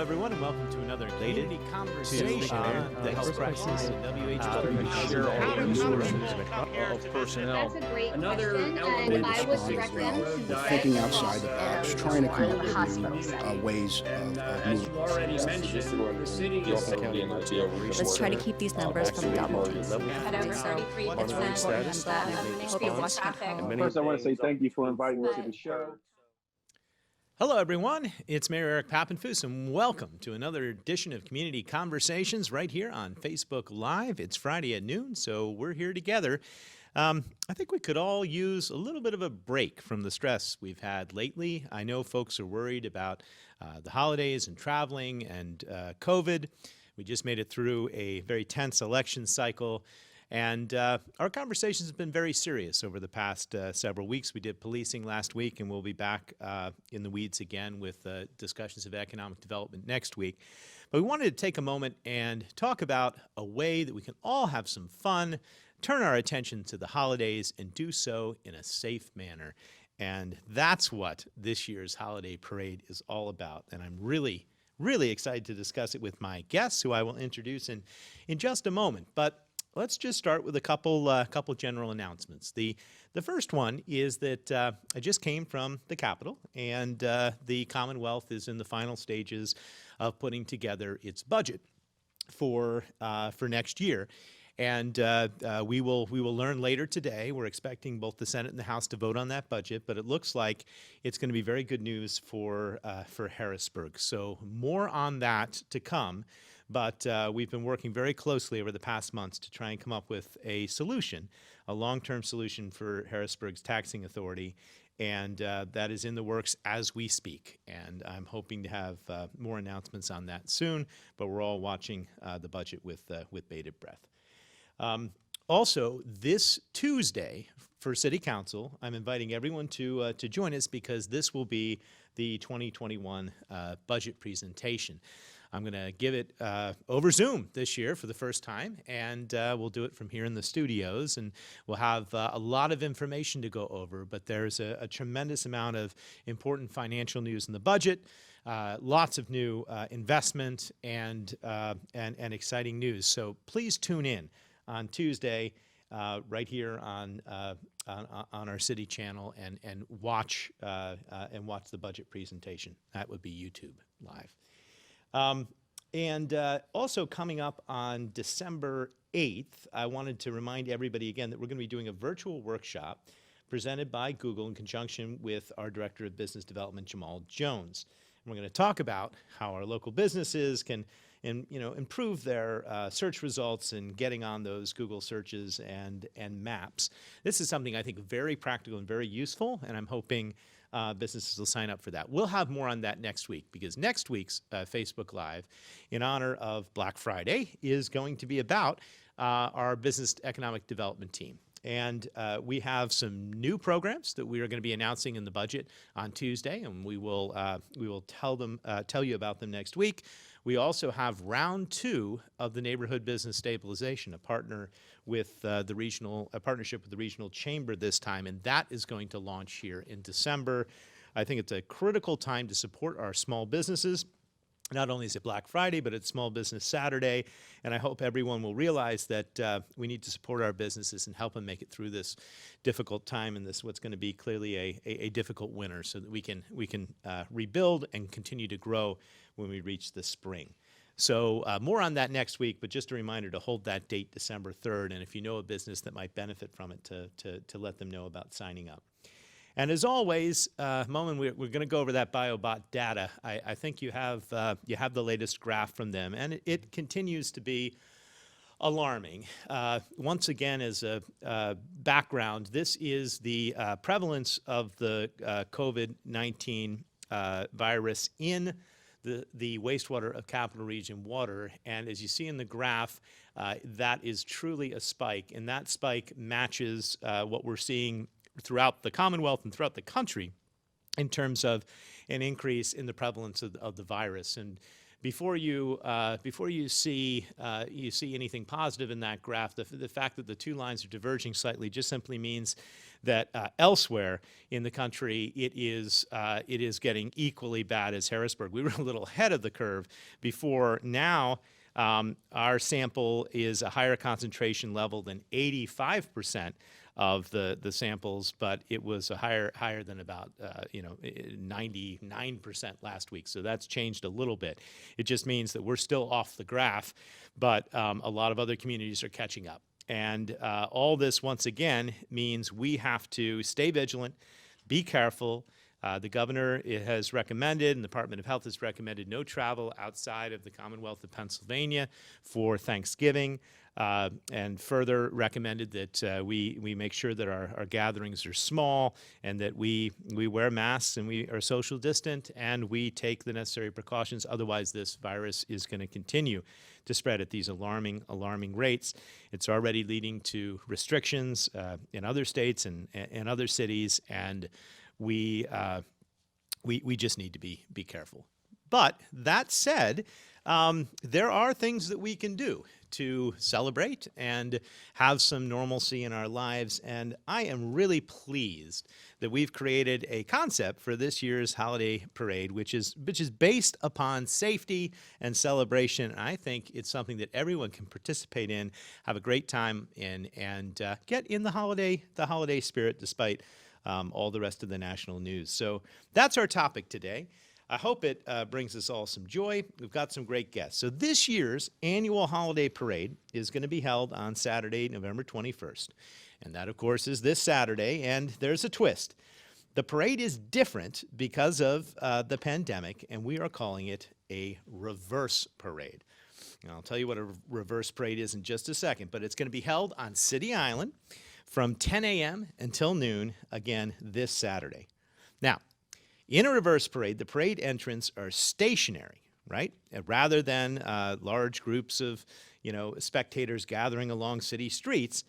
everyone, and welcome to another community conversation that helps practice in of personnel. That's a great Another question, element and I would respond direct well. them to We're thinking outside the box, trying to come up with hospital new setting. ways And of as moving. you already mentioned, the city is Let's try to keep these numbers from doubling. At over 33%. I hope you're watching at home. First, I want to say thank you for inviting me to the show. Hello, everyone. It's Mayor Eric Pappenfuss, and welcome to another edition of Community Conversations right here on Facebook Live. It's Friday at noon, so we're here together. I think we could all use a little bit of a break from the stress we've had lately. I know folks are worried about the holidays and traveling and COVID. We just made it through a very tense election cycle. And our conversations have been very serious over the past several weeks. We did policing last week, and we'll be back in the weeds again with discussions of economic development next week. But we wanted to take a moment and talk about a way that we can all have some fun, turn our attention to the holidays, and do so in a safe manner. And that's what this year's holiday parade is all about. And I'm really excited to discuss it with my guests, who I will introduce in just a moment. But let's just start with a couple general announcements. The first one is that I just came from the Capitol, and the Commonwealth is in the final stages of putting together its budget for next year. And we will learn later today. We're expecting both the Senate and the House to vote on that budget, but it looks like it's going to be very good news for Harrisburg. So more on that to come. But we've been working very closely over the past months to try and come up with a solution, a long-term solution for Harrisburg's taxing authority, and that is in the works as we speak. And I'm hoping to have more announcements on that soon, but we're all watching the budget with bated breath. Also, this Tuesday for City Council, I'm inviting everyone to join us because this will be the 2021 budget presentation. I'm going to give it over Zoom this year for the first time, and we'll do it from here in the studios, and we'll have a lot of information to go over, but there's a tremendous amount of important financial news in the budget, lots of new investment and exciting news. So please tune in on Tuesday right here on our city channel and watch the budget presentation. That would be YouTube Live. And also coming up on December 8th, I wanted to remind everybody again that we're going to be doing a virtual workshop presented by Google in conjunction with our Director of Business Development, Jamal Jones. And we're going to talk about how our local businesses can improve their search results and getting on those Google searches and maps. This is something I think very practical and very useful, and I'm hoping businesses will sign up for that. We'll have more on that next week, because next week's Facebook Live, in honor of Black Friday, is going to be about our business economic development team. And we have some new programs that we are going to be announcing in the budget on Tuesday, and we will tell you about them next week. We also have round 2 of the Neighborhood Business Stabilization, a partnership with the regional chamber this time, and that is going to launch here in December. I think it's a critical time to support our small businesses. Not only is it Black Friday, but it's Small Business Saturday, and I hope everyone will realize that we need to support our businesses and help them make it through this difficult time and this what's going to be clearly a difficult winter, so that we can rebuild and continue to grow when we reach the spring. So more on that next week, but just a reminder to hold that date December 3rd, and if you know a business that might benefit from it, to let them know about signing up. And as always, Momin, we're going to go over that BioBot data. I think you have the latest graph from them, and it continues to be alarming. Once again, as a background, this is the prevalence of the COVID-19 virus in the wastewater of Capital Region water. And as you see in the graph, that is truly a spike, and that spike matches what we're seeing throughout the Commonwealth and throughout the country in terms of an increase in the prevalence of the virus. And before you see anything positive in that graph, the fact that the two lines are diverging slightly just simply means that elsewhere in the country it is getting equally bad as Harrisburg. We were a little ahead of the curve before. Now our sample is a higher concentration level than 85% of the samples, but it was a higher than about 99% last week. So that's changed a little bit. It just means that we're still off the graph, but a lot of other communities are catching up. And all this, once again, means we have to stay vigilant, be careful. The governor has recommended, and the Department of Health has recommended, no travel outside of the Commonwealth of Pennsylvania for Thanksgiving, and further recommended that we make sure that our gatherings are small and that we wear masks and we are social distant and we take the necessary precautions. Otherwise, this virus is going to continue to spread at these alarming rates. It's already leading to restrictions in other states and other cities, and we just need to be careful. But that said, there are things that we can do to celebrate and have some normalcy in our lives, and I am really pleased that we've created a concept for this year's holiday parade, which is based upon safety and celebration. I think it's something that everyone can participate in, have a great time in, and get in the holiday spirit despite all the rest of the national news. So that's our topic today. I hope it brings us all some joy. We've got some great guests. So this year's annual holiday parade is going to be held on Saturday, November 21st. And that, of course, is this Saturday. And there's a twist. The parade is different because of the pandemic, and we are calling it a reverse parade. And I'll tell you what a reverse parade is in just a second, but it's going to be held on City Island from 10 a.m. until noon, again, this Saturday. Now, in a reverse parade, the parade entrants are stationary, right? Rather than large groups of, spectators gathering along city streets,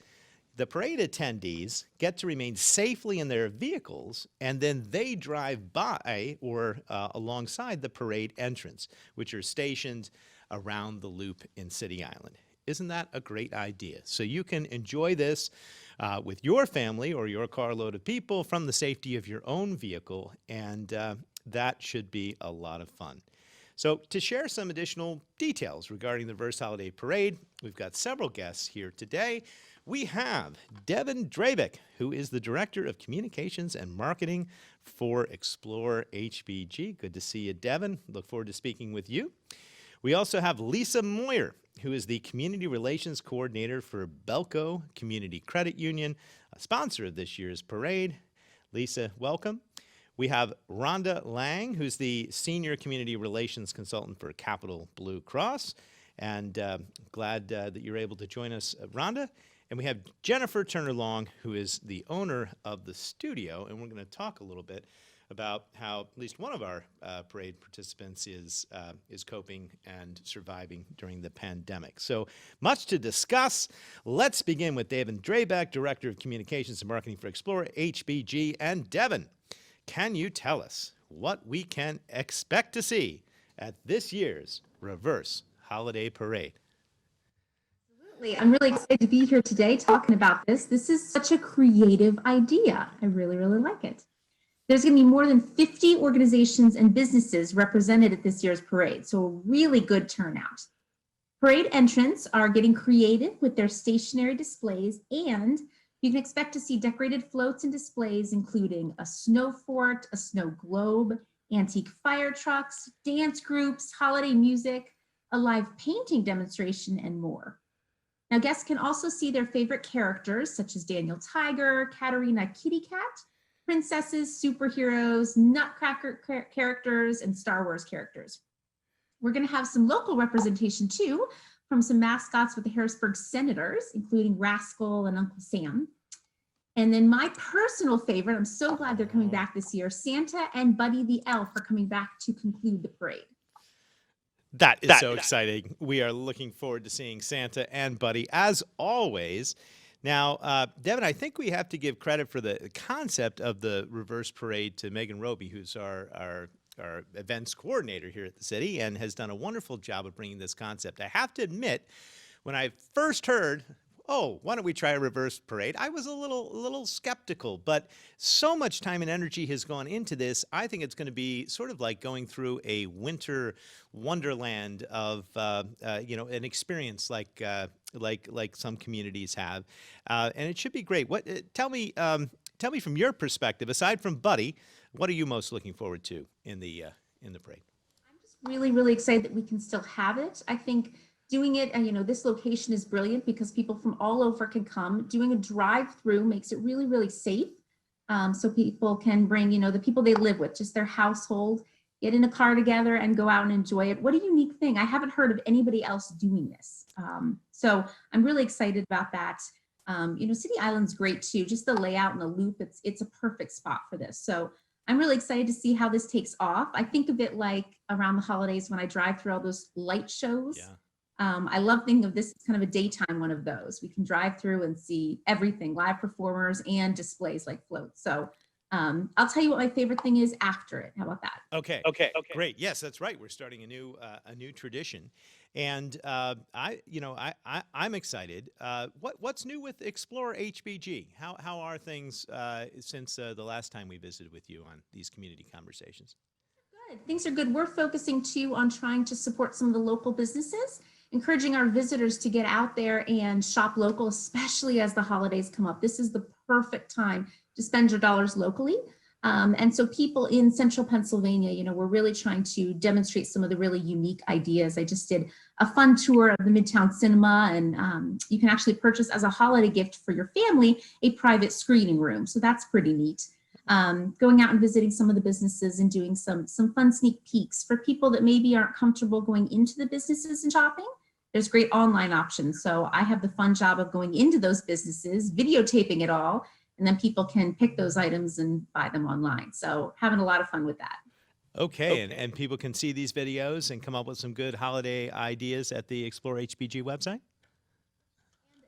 the parade attendees get to remain safely in their vehicles, and then they drive by or alongside the parade entrance, which are stationed around the loop in City Island. Isn't that a great idea? So you can enjoy this with your family or your carload of people from the safety of your own vehicle, and that should be a lot of fun. So to share some additional details regarding the Reverse Holiday Parade, we've got several guests here today. We have Devin Drayback, who is the Director of Communications and Marketing for Explore HBG. Good to see you, Devin. Look forward to speaking with you. We also have Lisa Moyer, who is the Community Relations Coordinator for Belco Community Credit Union, a sponsor of this year's parade. Lisa, welcome. We have Rhonda Lang, who's the Senior Community Relations Consultant for Capital Blue Cross, and glad that you're able to join us, Rhonda. And we have Jennifer Turner-Long, who is the owner of the studio, and we're going to talk a little bit about how at least one of our parade participants is coping and surviving during the pandemic. So much to discuss. Let's begin with Devin Drayback, Director of Communications and Marketing for Explore HBG. And Devin, can you tell us what we can expect to see at this year's Reverse Holiday Parade? Absolutely. I'm really excited to be here today talking about this. This is such a creative idea. I really, really like it. There's going to be more than 50 organizations and businesses represented at this year's parade, so a really good turnout. Parade entrants are getting creative with their stationary displays, and you can expect to see decorated floats and displays including a snow fort, a snow globe, antique fire trucks, dance groups, holiday music, a live painting demonstration, and more. Now, guests can also see their favorite characters such as Daniel Tiger, Katarina Kitty Cat, princesses, superheroes, Nutcracker characters, and Star Wars characters. We're going to have some local representation too from some mascots with the Harrisburg Senators, including Rascal and Uncle Sam. And then my personal favorite, I'm so glad they're coming back this year, Santa and Buddy the Elf are coming back to conclude the parade. That is so exciting. We are looking forward to seeing Santa and Buddy, as always. Now, Devin, I think we have to give credit for the concept of the reverse parade to Megan Roby, who's our our events coordinator here at the city, and has done a wonderful job of bringing this concept. I have to admit, when I first heard, oh, why don't we try a reverse parade, I was a little skeptical, but so much time and energy has gone into this. I think it's going to be sort of like going through a winter wonderland of an experience like some communities have, and it should be great. Tell me from your perspective, aside from Buddy, what are you most looking forward to in the parade? I'm just really, really excited that we can still have it. I think doing it, and this location is brilliant because people from all over can come. Doing a drive-through makes it really, really safe. So people can bring, the people they live with, just their household, get in a car together and go out and enjoy it. What a unique thing. I haven't heard of anybody else doing this. So I'm really excited about that. City Island's great too. Just the layout and the loop, it's a perfect spot for this. So I'm really excited to see how this takes off. I think of it like around the holidays when I drive through all those light shows. Yeah. I love thinking of this as kind of a daytime one of those. We can drive through and see everything, live performers and displays like floats. So I'll tell you what my favorite thing is after it. How about that? Okay. Great. Yes, that's right. We're starting a new tradition, and I'm excited. What's new with Explore HBG? How are things since the last time we visited with you on these community conversations? Good. Things are good. We're focusing too on trying to support some of the local businesses, encouraging our visitors to get out there and shop local, especially as the holidays come up. This is the perfect time to spend your dollars locally. And so people in central Pennsylvania, we're really trying to demonstrate some of the really unique ideas. I just did a fun tour of the Midtown Cinema, and you can actually purchase as a holiday gift for your family a private screening room. So that's pretty neat. Going out and visiting some of the businesses and doing some fun sneak peeks for people that maybe aren't comfortable going into the businesses and shopping. There's great online options. So I have the fun job of going into those businesses, videotaping it all, and then people can pick those items and buy them online. So having a lot of fun with that. Okay. And people can see these videos and come up with some good holiday ideas at the Explore HBG website?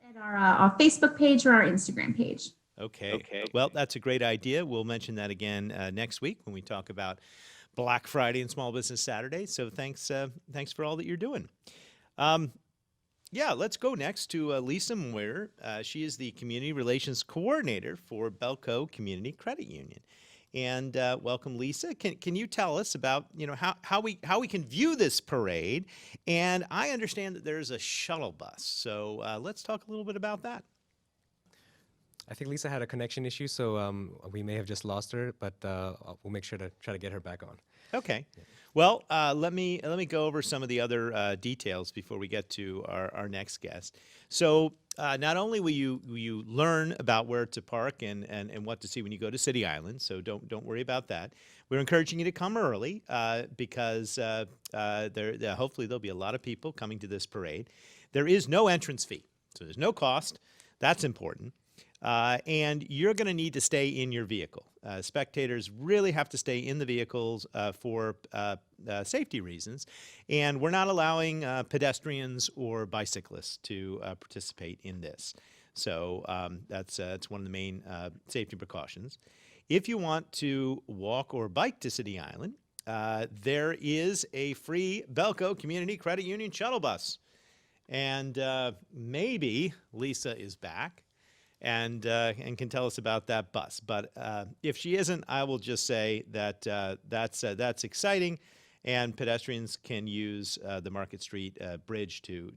And at our Facebook page or our Instagram page. Okay. Well, that's a great idea. We'll mention that again next week when we talk about Black Friday and Small Business Saturday. So thanks for all that you're doing. Let's go next to Lisa Moyer. She is the Community Relations Coordinator for Belco Community Credit Union. And welcome, Lisa. Can you tell us about how we can view this parade? And I understand that there's a shuttle bus. So let's talk a little bit about that. I think Lisa had a connection issue, so we may have just lost her, but we'll make sure to try to get her back on. Okay. Well, let me go over some of the other details before we get to our next guest. So not only will you learn about where to park and what to see when you go to City Island, so don't worry about that. We're encouraging you to come early because hopefully there'll be a lot of people coming to this parade. There is no entrance fee, so there's no cost. That's important. And you're going to need to stay in your vehicle. Spectators really have to stay in the vehicles for safety reasons, and we're not allowing pedestrians or bicyclists to participate in this. So that's one of the main safety precautions. If you want to walk or bike to City Island, there is a free Belco Community Credit Union shuttle bus. And maybe Lisa is back and can tell us about that bus. But if she isn't, I will just say that that's exciting, and pedestrians can use the Market Street Bridge to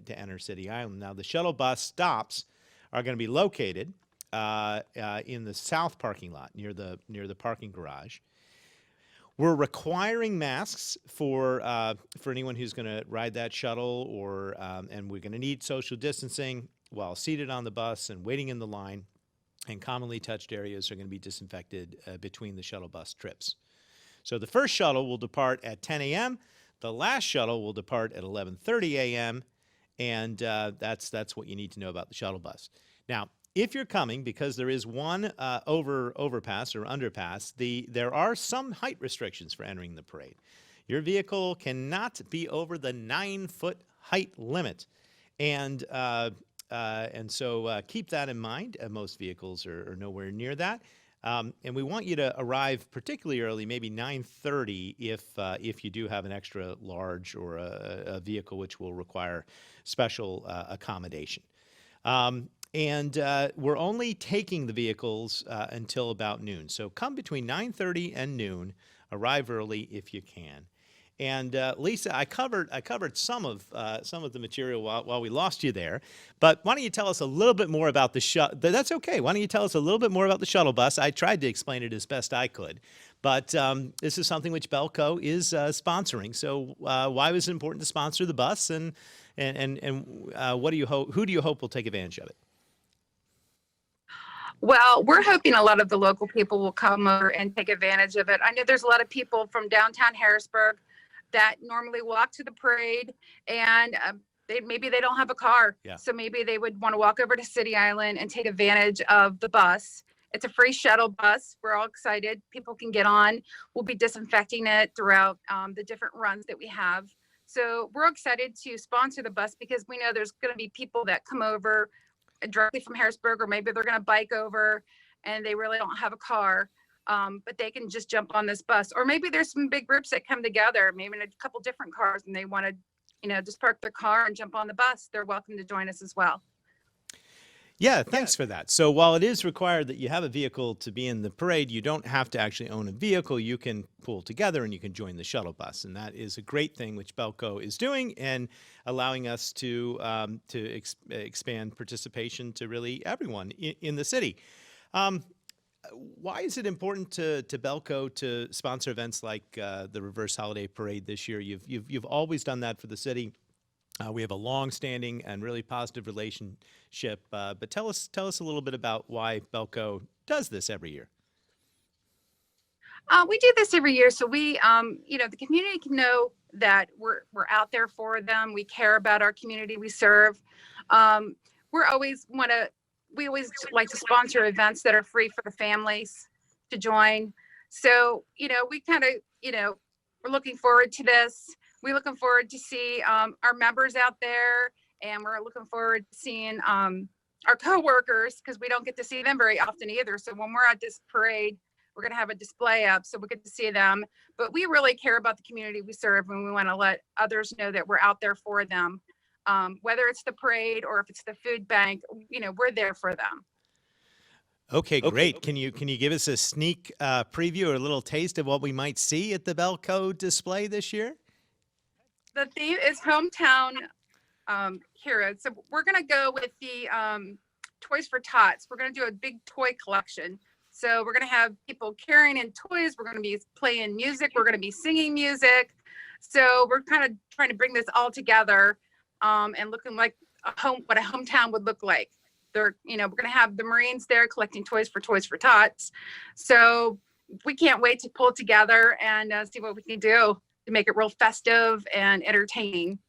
enter City Island. Now, the shuttle bus stops are going to be located in the south parking lot near the parking garage. We're requiring masks for anyone who's going to ride that shuttle, and we're going to need social distancing while seated on the bus and waiting in the line, and commonly touched areas are going to be disinfected between the shuttle bus trips. So the first shuttle will depart at 10 a.m. The last shuttle will depart at 11:30 a.m. And that's what you need to know about the shuttle bus. Now, if you're coming, because there is one overpass or underpass, there are some height restrictions for entering the parade. Your vehicle cannot be over the 9-foot height limit, and so keep that in mind. Most vehicles are nowhere near that. And we want you to arrive particularly early, maybe 9:30, if you do have an extra large or a vehicle which will require special accommodation. And we're only taking the vehicles until about noon. So come between 9:30 and noon. Arrive early if you can. And Lisa, I covered some of the material while we lost you there. But why don't you tell us a little bit more about the shuttle? That's okay. Why don't you tell us a little bit more about the shuttle bus? I tried to explain it as best I could, but this is something which Belco is sponsoring. So why was it important to sponsor the bus? And what do you hope? Who do you hope will take advantage of it? Well, we're hoping a lot of the local people will come over and take advantage of it. I know there's a lot of people from downtown Harrisburg that normally walk to the parade, and maybe they don't have a car. Yeah. So maybe they would want to walk over to City Island and take advantage of the bus. It's a free shuttle bus. We're all excited. People can get on. We'll be disinfecting it throughout the different runs that we have. So we're excited to sponsor the bus because we know there's going to be people that come over directly from Harrisburg, or maybe they're going to bike over and they really don't have a car. But they can just jump on this bus, or maybe there's some big groups that come together, maybe in a couple different cars, and they want to, just park their car and jump on the bus. They're welcome to join us as well. Yeah, thanks for that. So while it is required that you have a vehicle to be in the parade, you don't have to actually own a vehicle. You can pool together and you can join the shuttle bus, and that is a great thing which Belco is doing and allowing us to expand participation to really everyone in the city. Why is it important to Belco to sponsor events like the Reverse Holiday Parade this year? You've always done that for the city. We have a long-standing and really positive relationship. But tell us a little bit about why Belco does this every year. We do this every year, so we, the community can know that we're out there for them. We care about our community we serve. We always like to sponsor events that are free for the families to join. So, we kind of, we're looking forward to this. We're looking forward to see our members out there, and we're looking forward to seeing our coworkers, because we don't get to see them very often either. So when we're at this parade, we're going to have a display up so we get to see them. But we really care about the community we serve, and we want to let others know that we're out there for them. Whether it's the parade or if it's the food bank, we're there for them. Okay, great. Can you give us a sneak preview or a little taste of what we might see at the Belco display this year? The theme is hometown heroes. So we're going to go with the Toys for Tots. We're going to do a big toy collection. So we're going to have people carrying in toys. We're going to be playing music. We're going to be singing music. So we're kind of trying to bring this all together and looking like what a hometown would look like. We're going to have the Marines there collecting toys for Tots. So we can't wait to pull together and see what we can do to make it real festive and entertaining.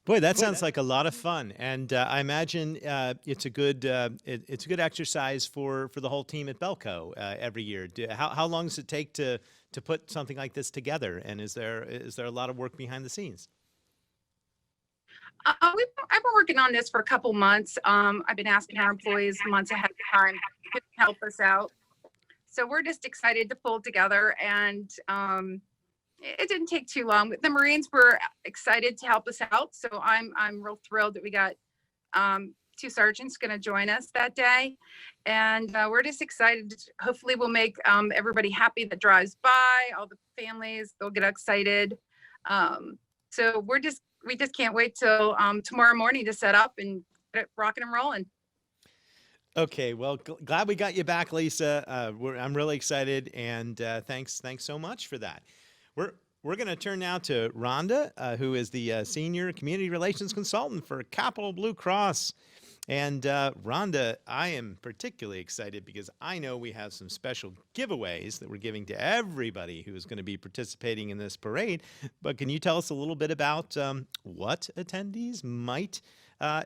Boy, that sounds like a lot of fun, and I imagine it's a good exercise for the whole team at Belco every year. How long does it take to put something like this together? And is there a lot of work behind the scenes? I've been working on this for a couple months. I've been asking our employees months ahead of time to help us out. So we're just excited to pull together, and it didn't take too long. The Marines were excited to help us out, so I'm real thrilled that we got 2 sergeants going to join us that day, and we're just excited. Hopefully, we'll make everybody happy that drives by. All the families, they'll get excited. So we just can't wait till tomorrow morning to set up and get it rocking and rolling. Okay, well, glad we got you back, Lisa. I'm really excited, and thanks so much for that. We're going to turn now to Rhonda, who is the Senior Community Relations Consultant for Capital Blue Cross. And Rhonda, I am particularly excited because I know we have some special giveaways that we're giving to everybody who is going to be participating in this parade. But can you tell us a little bit about what attendees might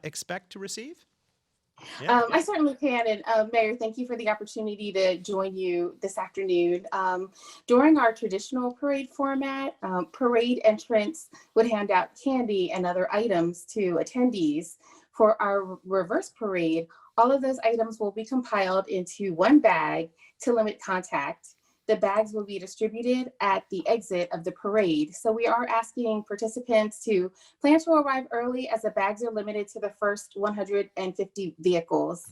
expect to receive? Yeah. I certainly can. And Mayor, thank you for the opportunity to join you this afternoon. During our traditional parade format, parade entrants would hand out candy and other items to attendees. For our reverse parade, All of those items will be compiled into one bag to limit contact. The bags will be distributed at the exit of the parade. So we are asking participants to plan to arrive early, as the bags are limited to the first 150 vehicles.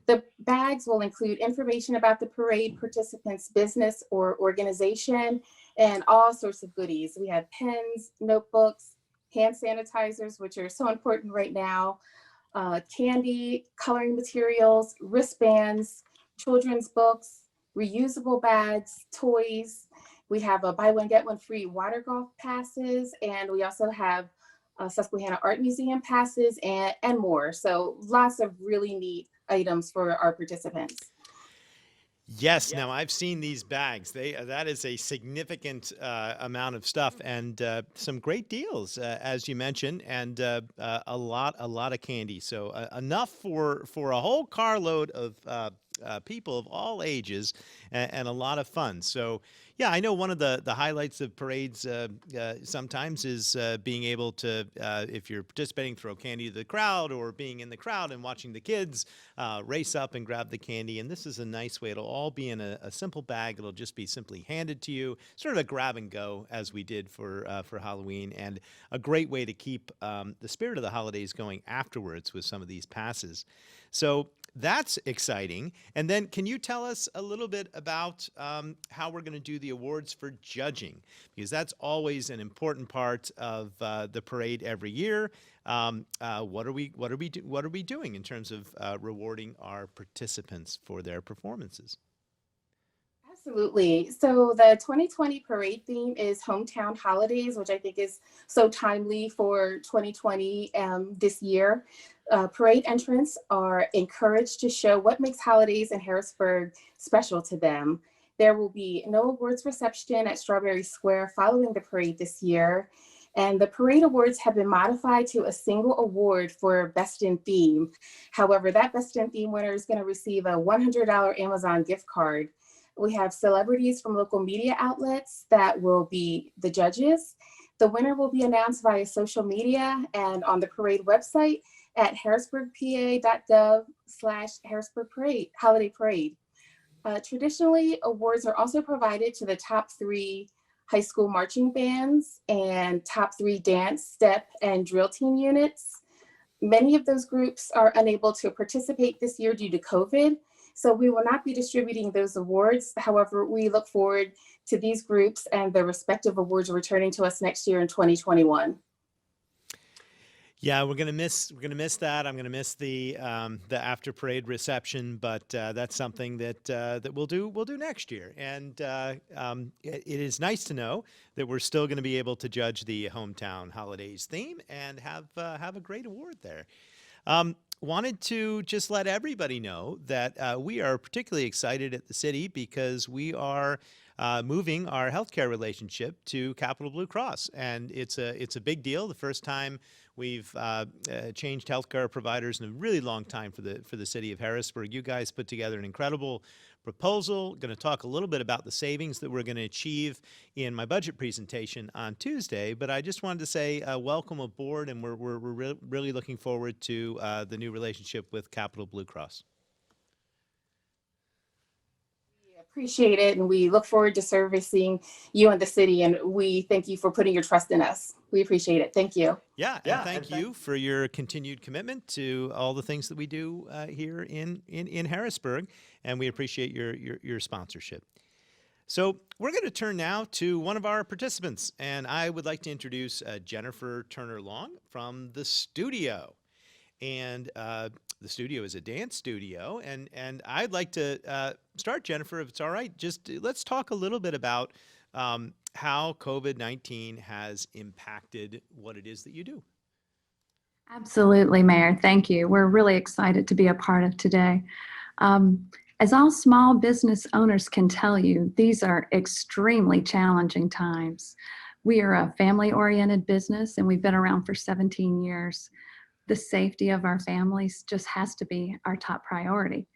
The bags will include information about the parade participants' business or organization and all sorts of goodies. We have pens, notebooks, hand sanitizers, which are so important right now, candy, coloring materials, wristbands, children's books, reusable bags, toys. We have a buy one, get one free water golf passes, and we also have Susquehanna Art Museum passes and more. So lots of really neat items for our participants. Yes, now I've seen these bags. That is a significant amount of stuff, and some great deals, as you mentioned, and a lot of candy. So enough for a whole carload of people of all ages, and a lot of fun. So yeah, I know one of the highlights of parades sometimes is being able to, if you're participating, throw candy to the crowd, or being in the crowd and watching the kids race up and grab the candy. And this is a nice way. It'll all be in a simple bag. It'll just be simply handed to you, sort of a grab and go, as we did for Halloween, and a great way to keep the spirit of the holidays going afterwards with some of these passes. So that's exciting. And then can you tell us a little bit about how we're going to do the awards for judging? Because that's always an important part of the parade every year. What are we doing in terms of rewarding our participants for their performances? Absolutely. So the 2020 parade theme is Hometown Holidays, which I think is so timely for 2020 this year. Parade entrants are encouraged to show what makes holidays in Harrisburg special to them. There will be no awards reception at Strawberry Square following the parade this year. And the parade awards have been modified to a single award for Best in Theme. However, that Best in Theme winner is going to receive a $100 Amazon gift card. We have celebrities from local media outlets that will be the judges. The winner will be announced via social media and on the parade website at harrisburgpa.gov/Harrisburg Parade, Holiday Parade. Traditionally, awards are also provided to the top 3 high school marching bands and top 3 dance, step, and drill team units. Many of those groups are unable to participate this year due to COVID, so we will not be distributing those awards. However, we look forward to these groups and their respective awards returning to us next year in 2021. Yeah, we're gonna miss that. I'm gonna miss the after parade reception, but that's something that we'll do next year. And it is nice to know that we're still going to be able to judge the Hometown Holidays theme and have a great award there. Wanted to just let everybody know that we are particularly excited at the city because we are moving our healthcare relationship to Capital Blue Cross, and it's a big deal. The first time we've changed healthcare providers in a really long time for the city of Harrisburg. You guys put together an incredible proposal. Going to talk a little bit about the savings that we're going to achieve in my budget presentation on Tuesday. But I just wanted to say welcome aboard, and we're really looking forward to the new relationship with Capital Blue Cross. Appreciate it, and we look forward to servicing you and the city, and we thank you for putting your trust in us. We appreciate it. Thank you. Yeah, and thank you for your continued commitment to all the things that we do here in Harrisburg, and we appreciate your sponsorship. So we're going to turn now to one of our participants, and I would like to introduce Jennifer Turner-Long from the studio. And the studio is a dance studio, and I'd like to start, Jennifer, if it's all right. Just let's talk a little bit about how COVID-19 has impacted what it is that you do. Absolutely, Mayor. Thank you. We're really excited to be a part of today. As all small business owners can tell you, these are extremely challenging times. We are a family-oriented business, and we've been around for 17 years. The safety of our families just has to be our top priority.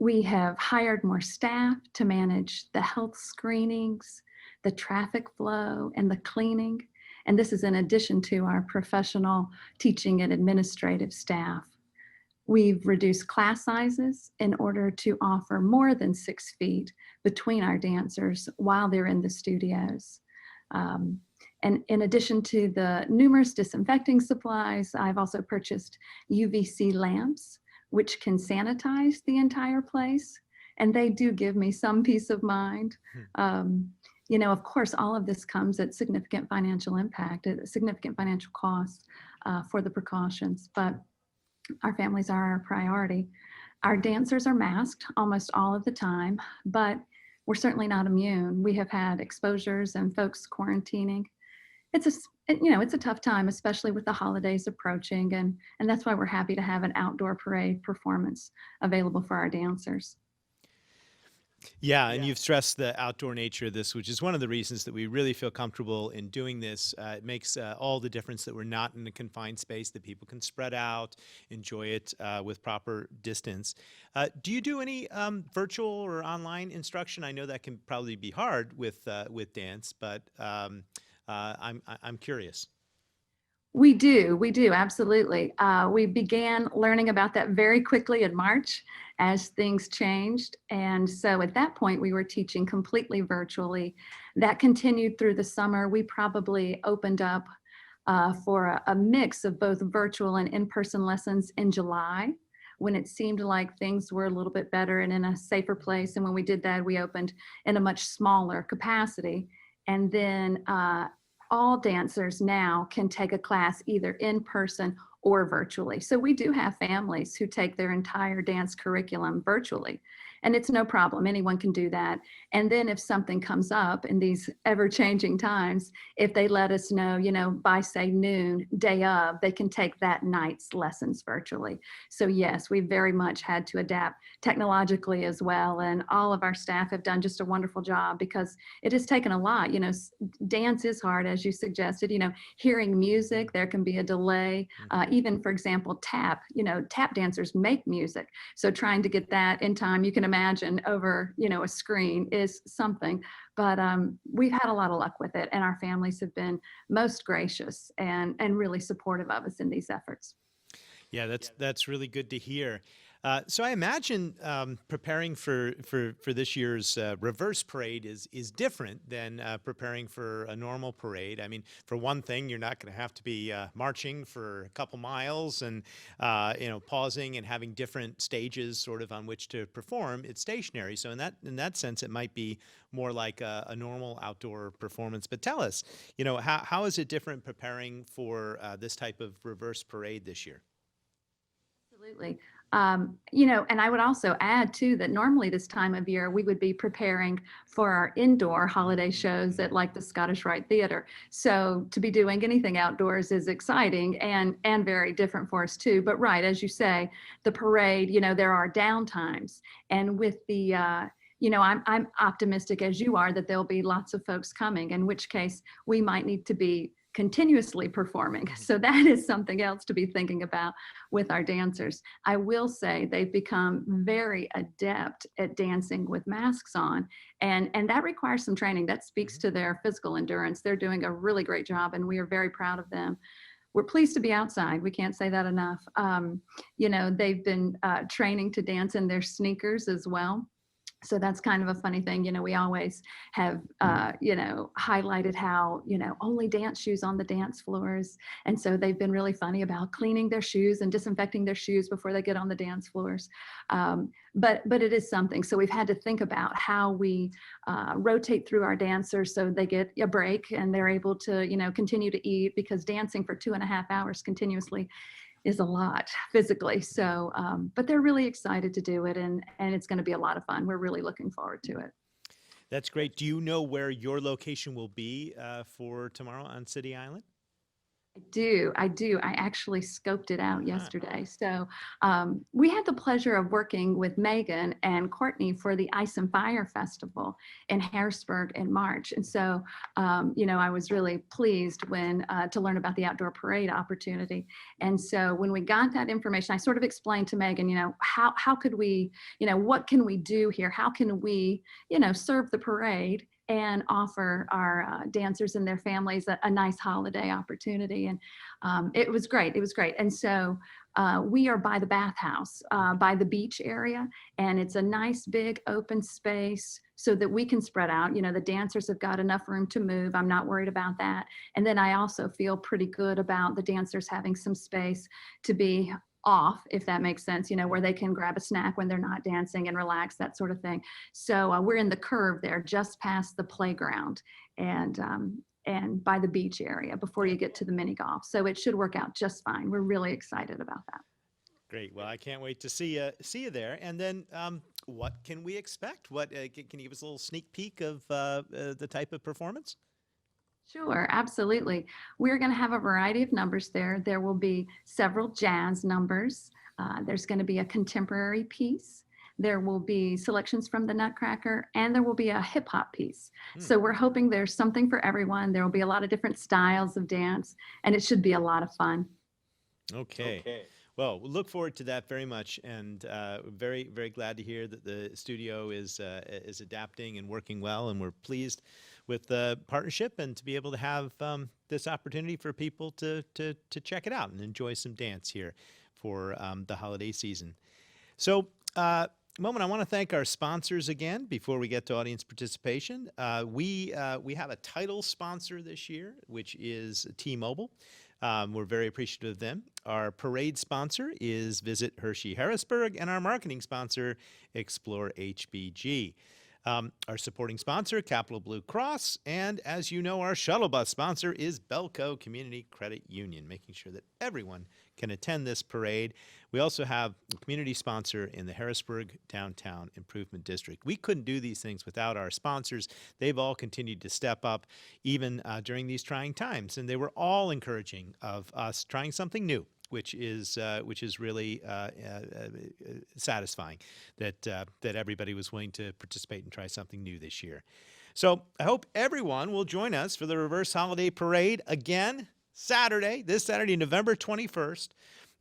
We have hired more staff to manage the health screenings, the traffic flow, and the cleaning. And this is in addition to our professional teaching and administrative staff. We've reduced class sizes in order to offer more than 6 feet between our dancers while they're in the studios. And in addition to the numerous disinfecting supplies, I've also purchased UVC lamps, which can sanitize the entire place. And they do give me some peace of mind. You know, of course, all of this comes at significant financial impact, at significant financial cost for the precautions, but our families are our priority. Our dancers are masked almost all of the time, but we're certainly not immune. We have had exposures and folks quarantining. It's a tough time, especially with the holidays approaching, and that's why we're happy to have an outdoor parade performance available for our dancers. Yeah, and you've stressed the outdoor nature of this, which is one of the reasons that we really feel comfortable in doing this. It makes all the difference that we're not in a confined space, that people can spread out, enjoy it with proper distance. Do you do any virtual or online instruction? I know that can probably be hard with dance, but I'm curious. We do, absolutely. We began learning about that very quickly in March as things changed. And so at that point, we were teaching completely virtually. That continued through the summer. We probably opened up for a mix of both virtual and in-person lessons in July, when it seemed like things were a little bit better and in a safer place. And when we did that, we opened in a much smaller capacity. And then all dancers now can take a class either in person or virtually. So we do have families who take their entire dance curriculum virtually, and it's no problem. Anyone can do that. And then if something comes up in these ever-changing times, if they let us know, by say noon, day of, they can take that night's lessons virtually. So yes, we very much had to adapt technologically as well. And all of our staff have done just a wonderful job, because it has taken a lot. Dance is hard, as you suggested. Hearing music, there can be a delay. Even, for example, tap dancers make music. So trying to get that in time, you can imagine over, a screen is something, but we've had a lot of luck with it, and our families have been most gracious and really supportive of us in these efforts. Yeah, that's really good to hear. So I imagine preparing for this year's reverse parade is different than preparing for a normal parade. I mean, for one thing, you're not going to have to be marching for a couple miles and pausing and having different stages sort of on which to perform. It's stationary, so in that sense, it might be more like a normal outdoor performance. But tell us, how is it different preparing for this type of reverse parade this year? Absolutely. And I would also add too that normally this time of year we would be preparing for our indoor holiday shows at like the Scottish Rite Theater. So to be doing anything outdoors is exciting and very different for us too. But right, as you say, the parade, there are down times, and with the I'm optimistic as you are that there'll be lots of folks coming, in which case we might need to be continuously performing. So that is something else to be thinking about with our dancers. I will say they've become very adept at dancing with masks on, and that requires some training. That speaks to their physical endurance. They're doing a really great job, and we are very proud of them. We're pleased to be outside. We can't say that enough. They've been training to dance in their sneakers as well. So that's kind of a funny thing. We always have, highlighted how, only dance shoes on the dance floors. And so they've been really funny about cleaning their shoes and disinfecting their shoes before they get on the dance floors. But it is something. So we've had to think about how we rotate through our dancers so they get a break and they're able to, continue to eat, because dancing for 2.5 hours continuously is a lot physically. So, but they're really excited to do it, and it's going to be a lot of fun. We're really looking forward to it. That's great. Do you know where your location will be for tomorrow on City Island? I do. I actually scoped it out yesterday. So we had the pleasure of working with Megan and Courtney for the Ice and Fire Festival in Harrisburg in March. And so, I was really pleased to learn about the outdoor parade opportunity. And so when we got that information, I sort of explained to Megan, how could we, what can we do here? How can we, serve the parade and offer our dancers and their families a nice holiday opportunity. And it was great. It was great. And so we are by the bathhouse, by the beach area, and it's a nice big open space so that we can spread out. You know, the dancers have got enough room to move. I'm not worried about that. And then I also feel pretty good about the dancers having some space to be off, if that makes sense, you know, where they can grab a snack when they're not dancing and relax, that sort of thing. So we're in the curve there, just past the playground and by the beach area before you get to the mini golf. So it should work out just fine. We're really excited about that. Great. Well, I can't wait to see you there. And then what can we expect? What can you give us a little sneak peek of the type of performance? Sure, absolutely. We're going to have a variety of numbers there. There will be several jazz numbers. There's going to be a contemporary piece. There will be selections from the Nutcracker, and there will be a hip hop piece. So we're hoping there's something for everyone. There will be a lot of different styles of dance, and it should be a lot of fun. Okay. Well, we look forward to that very much, and very, very glad to hear that the studio is adapting and working well, and we're pleased with the partnership and to be able to have this opportunity for people to check it out and enjoy some dance here for the holiday season. So, Moment, I want to thank our sponsors again before we get to audience participation. We have a title sponsor this year, which is T-Mobile. We're very appreciative of them. Our parade sponsor is Visit Hershey Harrisburg, and our marketing sponsor, Explore HBG. Our supporting sponsor, Capital Blue Cross, and as you know, our shuttle bus sponsor is Belco Community Credit Union, making sure that everyone can attend this parade. We also have a community sponsor in the Harrisburg Downtown Improvement District. We couldn't do these things without our sponsors. They've all continued to step up even during these trying times, and they were all encouraging of us trying something new, which is really satisfying that everybody was willing to participate and try something new this year. So I hope everyone will join us for the Reverse Holiday Parade again this Saturday, November 21st.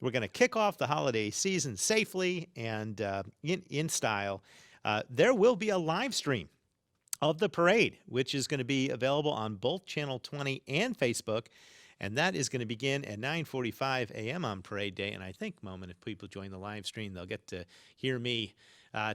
We're going to kick off the holiday season safely and in style. There will be a live stream of the parade, which is going to be available on both Channel 20 and Facebook. And that is going to begin at 9:45 a.m. on Parade Day. And I think, Moment, if people join the live stream, they'll get to hear me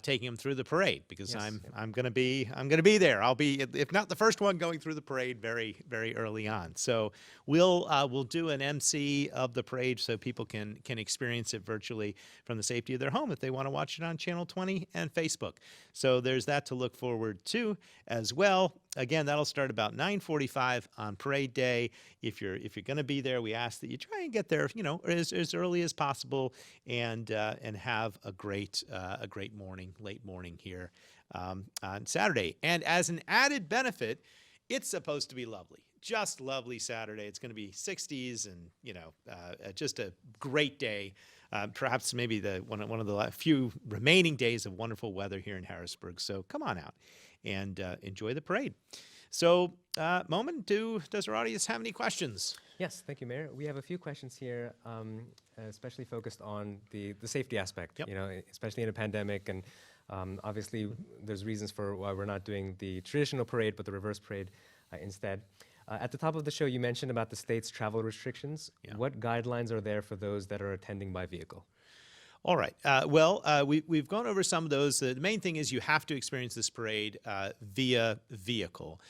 taking them through the parade because Yes, I'm going to be there. I'll be, if not the first one, going through the parade very, very early on. So we'll do an MC of the parade so people can experience it virtually from the safety of their home if they want to watch it on Channel 20 and Facebook. So there's that to look forward to as well. Again, that'll start about 9:45 on Parade Day. If you're going to be there, we ask that you try and get there, as early as possible, and have a great late morning here on Saturday. And as an added benefit, it's supposed to be lovely, just lovely Saturday. It's going to be 60s, and just a great day. Perhaps maybe one of the few remaining days of wonderful weather here in Harrisburg. So come on out and enjoy the parade. So, Moment, does our audience have any questions? Yes, thank you, Mayor. We have a few questions here, especially focused on the safety aspect, Yep. Especially in a pandemic. And obviously, there's reasons for why we're not doing the traditional parade, but the reverse parade instead. At the top of the show, you mentioned about the state's travel restrictions. Yeah. What guidelines are there for those that are attending by vehicle? All right. We've gone over some of those. The main thing is you have to experience this parade via vehicle.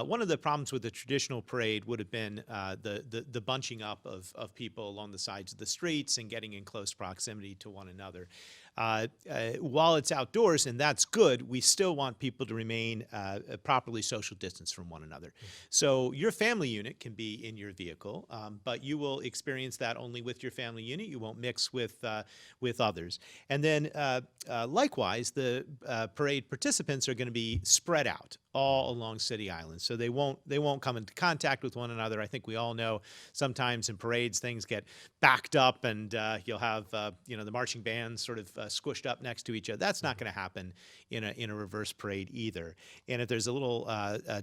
One of the problems with the traditional parade would have been the bunching up of people along the sides of the streets and getting in close proximity to one another. While it's outdoors, and that's good, we still want people to remain properly social distance from one another. So your family unit can be in your vehicle, but you will experience that only with your family unit. You won't mix with others. And then likewise, the parade participants are going to be spread out all along City Island, so they won't come into contact with one another. I think we all know sometimes in parades things get backed up, and you'll have the marching bands sort of squished up next to each other. That's not going to happen in a reverse parade either. And if there's a little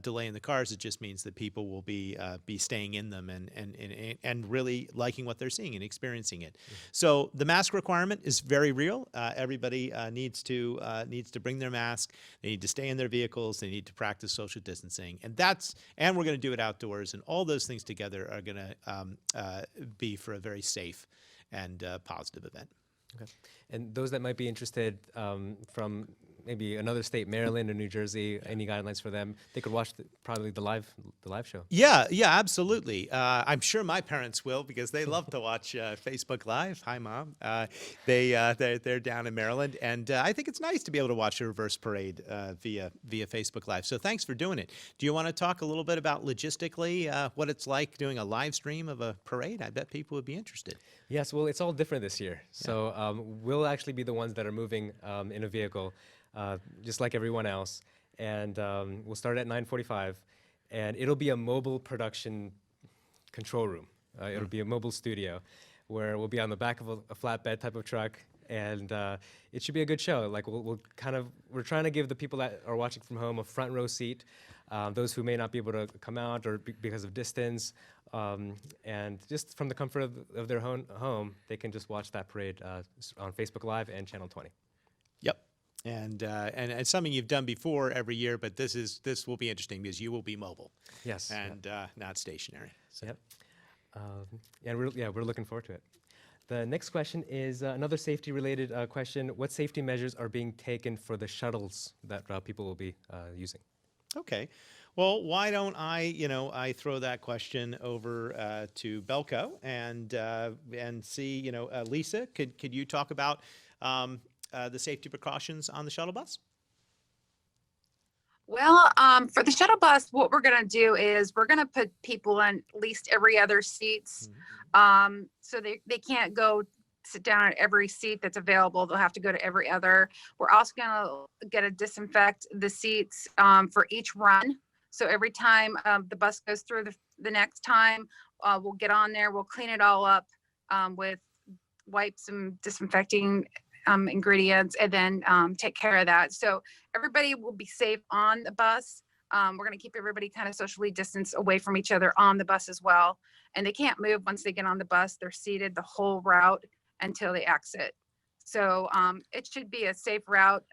delay in the cars, it just means that people will be staying in them and really liking what they're seeing and experiencing it. So the mask requirement is very real. Everybody needs to bring their mask. They need to stay in their vehicles. They need to practice social distancing, and we're going to do it outdoors, and all those things together are going to be for a very safe and positive event. Okay. And those that might be interested from maybe another state, Maryland or New Jersey, any guidelines for them? They could watch probably the live show. Yeah, absolutely. I'm sure my parents will, because they love to watch Facebook Live. Hi, Mom. They're down in Maryland, and I think it's nice to be able to watch a reverse parade via Facebook Live. So thanks for doing it. Do you want to talk a little bit about logistically what it's like doing a live stream of a parade? I bet people would be interested. Yes, well, it's all different this year. So we'll actually be the ones that are moving in a vehicle, just like everyone else. And we'll start at 9:45, and it'll be a mobile production control room. It'll be a mobile studio where we'll be on the back of a flatbed type of truck, and it should be a good show. Like we're trying to give the people that are watching from home a front row seat, those who may not be able to come out or because of distance, and just from the comfort of their home, they can just watch that parade on Facebook Live and Channel 20. Yep. And it's something you've done before every year, but this will be interesting because you will be mobile. Yes. And not stationary. So. Yep. And we're looking forward to it. The next question is another safety-related question. What safety measures are being taken for the shuttles that people will be using? Okay. Well, why don't I throw that question over to Belco and see, Lisa, could you talk about the safety precautions on the shuttle bus? Well, for the shuttle bus, what we're going to do is we're going to put people in at least every other seats. So they can't go sit down at every seat that's available. They'll have to go to every other. We're also going to disinfect the seats for each run. So every time the bus goes through the next time, we'll get on there, we'll clean it all up with wipes and disinfecting ingredients, and then take care of that. So everybody will be safe on the bus. We're going to keep everybody kind of socially distanced away from each other on the bus as well. And they can't move once they get on the bus. They're seated the whole route until they exit. So it should be a safe route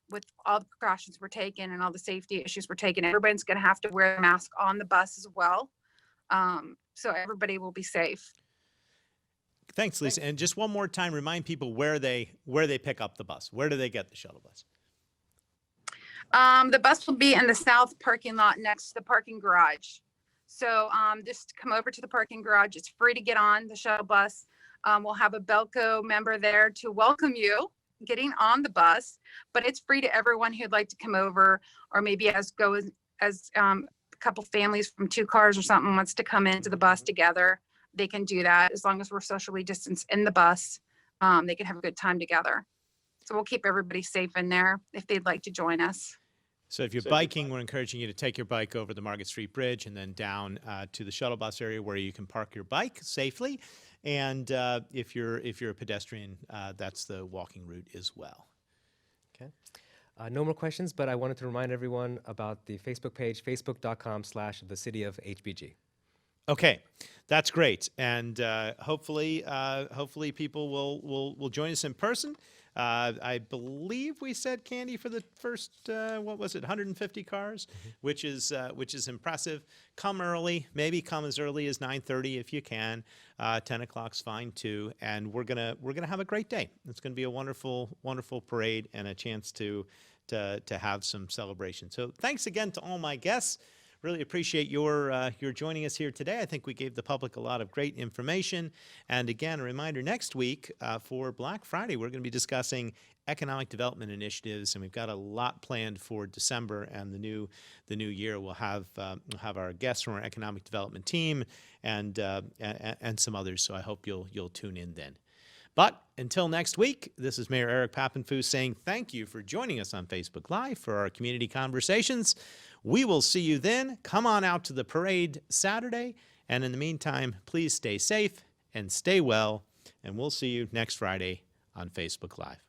with all the precautions we're taking and all the safety issues we're taking. Everybody's going to have to wear a mask on the bus as well. So everybody will be safe. Thanks, Lisa. And just one more time, remind people where they pick up the bus. Where do they get the shuttle bus? The bus will be in the south parking lot next to the parking garage. So just come over to the parking garage. It's free to get on the shuttle bus. We'll have a Belco member there to welcome you getting on the bus, but it's free to everyone who'd like to come over, or maybe as a couple families from 2 cars or something wants to come into the bus together. They can do that as long as we're socially distanced in the bus. They can have a good time together. So we'll keep everybody safe in there if they'd like to join us. So if you're biking, we're encouraging you to take your bike over the Market Street Bridge and then down to the shuttle bus area where you can park your bike safely. And if you're a pedestrian, that's the walking route as well. Okay. No more questions, but I wanted to remind everyone about the Facebook page, facebook.com/thecityofhbg. Okay, that's great, and hopefully people will join us in person. I believe we said, Candy, for the first 150 cars, which is impressive. Come early, maybe come as early as 9:30 if you can. 10 o'clock's fine too, and we're gonna have a great day. It's gonna be a wonderful parade and a chance to have some celebration. So thanks again to all my guests. Really appreciate your joining us here today. I think we gave the public a lot of great information. And again, a reminder, next week for Black Friday, we're going to be discussing economic development initiatives, and we've got a lot planned for December and the new year. We'll have our guests from our economic development team and some others. So I hope you'll tune in then. But until next week, this is Mayor Eric Papenfuss saying thank you for joining us on Facebook Live for our community conversations. We will see you then. Come on out to the parade Saturday. And in the meantime, please stay safe and stay well. And we'll see you next Friday on Facebook Live.